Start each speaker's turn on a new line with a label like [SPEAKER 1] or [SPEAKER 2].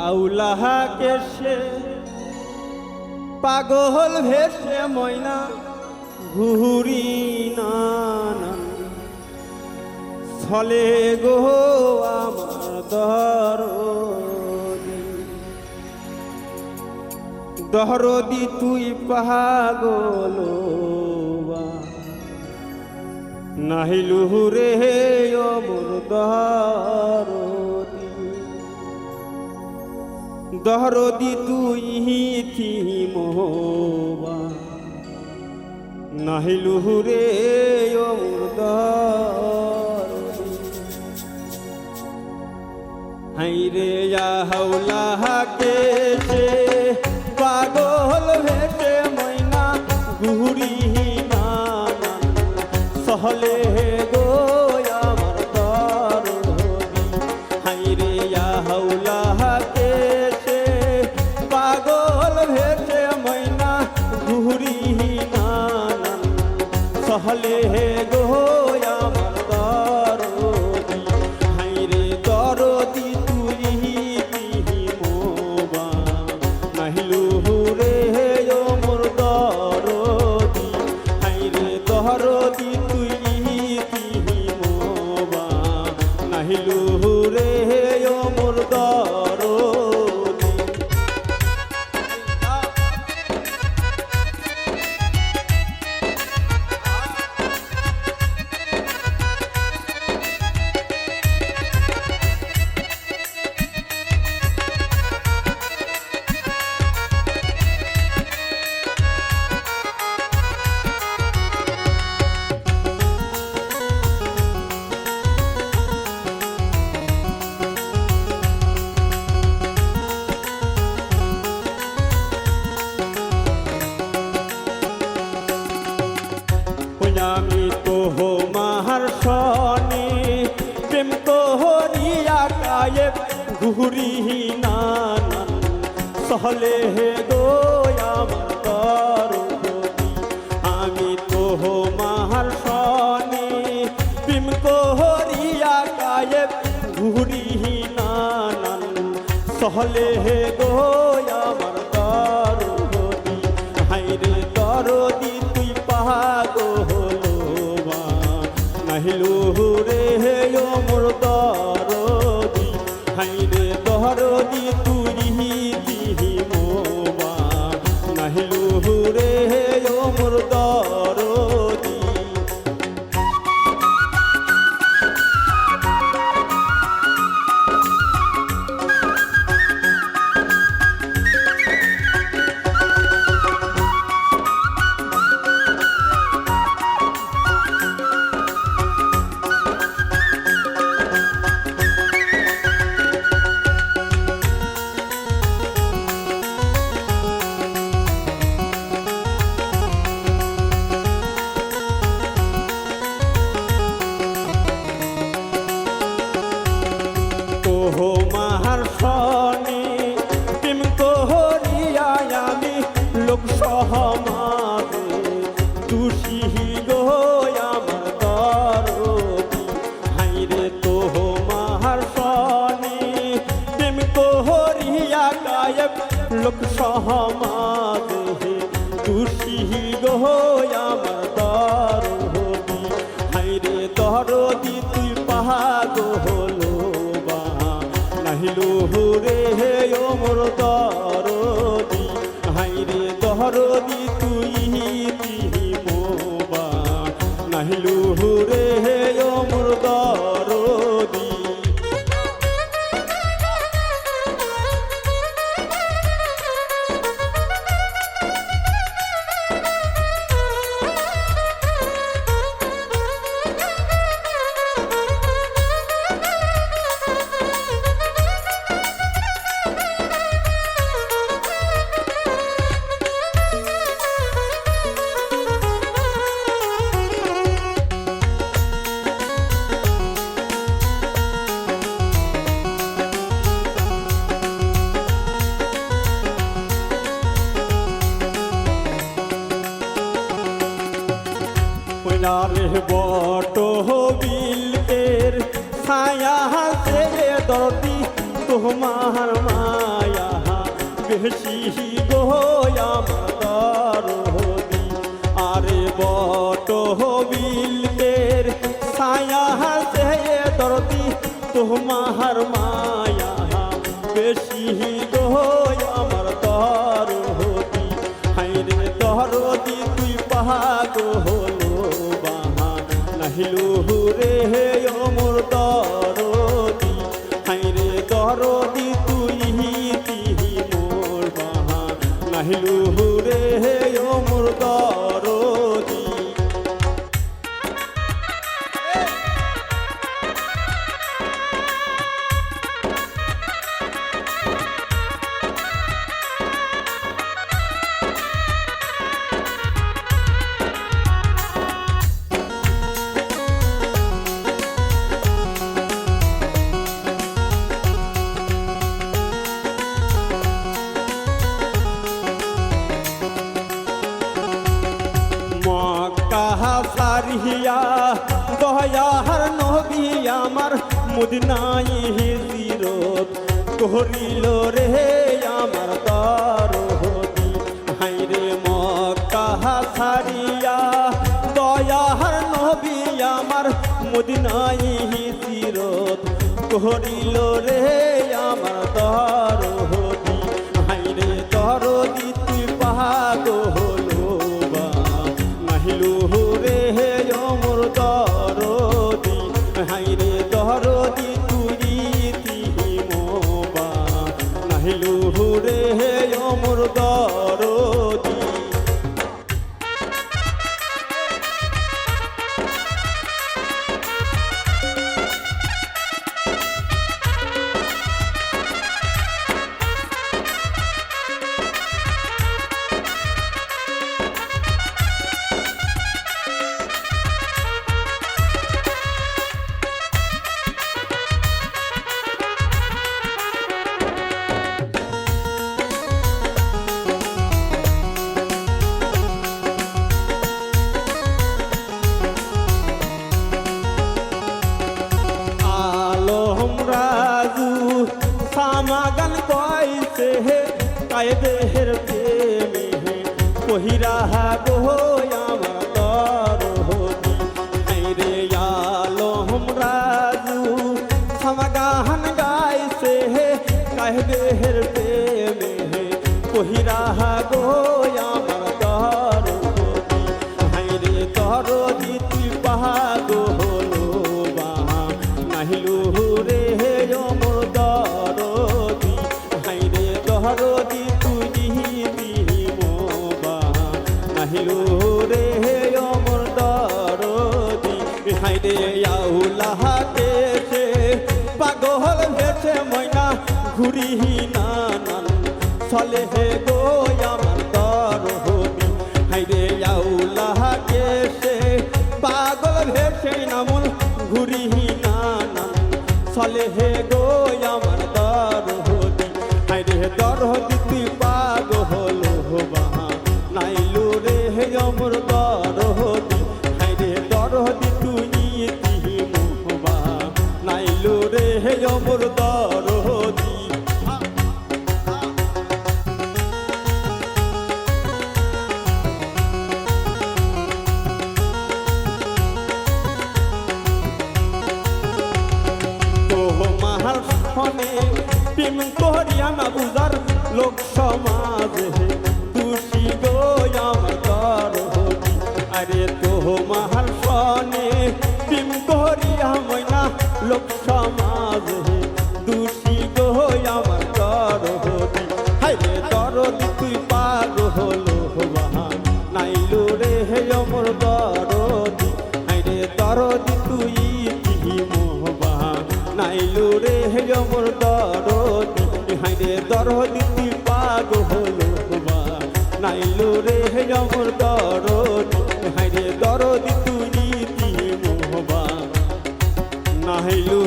[SPEAKER 1] আউলাহাকে সে পাগল ভেসে ময়না ঘুরি নানান ছলে গো আমার দহরদি তুই পাগল নাহিলু রে অমর দহরদি তুই থি মোহবা নাহিলু রে অমর হাইরে হাওলাহাকে সে পাগল ভেসে ময়না ঘুরি নানান সহলে গো আমার দরদি হাইরে হাওলাহাকে সে পাগল ভেসে ময়না ঘুরি নানান সহলে গো আমার দরদি হাইরে দরদি দহরদি তুই তিহি মোবা নাহিলু রে অমর দরদি আমি তো মাহার সনে প্রেম তোহরিয়া কায়েব ঘুরি নানান সহলে গো আমার দরদি আমি তো মাহার সনে প্রেম তোহরিয়া কায়েব ঘুরি নানান সহলে গো আমার দরদি হাইরে দরদি তুই পাগল নাহিলু রে অমর দরদি হাইরে দহরদি তুই তিহি মোবা নাহিলু রে অমর দরদি মাহার সনে প্রেম তোহরিয়া আমি লোক সহমাদে তুষি গো আমার দরদি হাইরে তোহ মাহার সনে প্রেম তোহরিয়া গায়ক লোক সহমাদে তুষি গো আমার দরদি হাইরে দরদি তুই পাগল নাহিলু রে অমর দরদি হাইরে দহরদি তুই তিহি মোবা নাহিলু রে অমর দরদি রে বট বিলের ছায়া হাসে দরদি তোমার মায়া বেশি গো আমার দরদি আরে বট বিলের ছায়া সে দরদি তোমার মায়া বেশি গো আমার দরদি হাইরে দরদি তুই পাগো হলো বাহা নাহিলু রে ও মোর দরদি হাইরে দরদি তুই তিহি মোর বাহা নাহিলু রে ও মোর দরদি সারিয়া দয়ার নবী আমার মুদনাই হিজিরত করিল রে আমার দরদি হাইরে মক্কা সারিয়া দয়ার নবী আমার মুদনাই হিজিরত করিল রে আমার দরদি হাইরে দরদি তুই পাগো হলো বা নাহিলু রে মোর দরদি হাইরে দরদি তুই তিহি মোবা নাহিলু রে মোর দরদি সামাগান কইছে কায়দের প্রেমে কহিরা গো আমার দরদি হাইরে আলম রাজু সামাগান গাইছে কায়দের প্রেমে কহিরা গো আমার দরদি হাইরে দরদি তুই পাগো হলো বাহা নাহিলু রে মোর দরদি হাইরে দরদি তুই দিহি মোবা নাহিলু রে মোর দরদি হাইরে আউলাহা দেশে পাগল ভেসে ময়না ঘুরিহি নানান চলে হে গো আমার দরদি হাইরে আউলাহা দেশে পাগল ভেসে নামুল ঘুরিহি নানান চলে হে গো আমার দরদি হাইরে দরদি তুই পাগো হলো বাহা নাইলু রে আমার দরদি হাইরে দরদি তুই তিহি মোবা নাইলু রে আমার দরদি প্রেম করিয়া না বুঝার লোক সমাজে তুষি গো আমার দরদি আরে তো মাহার সনে প্রেম করিয়া ময়না লোক সমাজে তুষি গো আমার দরদি হাইরে দরদি তুই পাগো হলো বাহা নাইলু রে আমার দরদি হাইরে দরদি তুই তিহি মোবা নাইলু রে আমার দরদি হাইরে দরদি তুই পাগো হলো বা নাইলু রে আমার দরদি হাইরে দরদি তুই তিহি মোবা নাইলু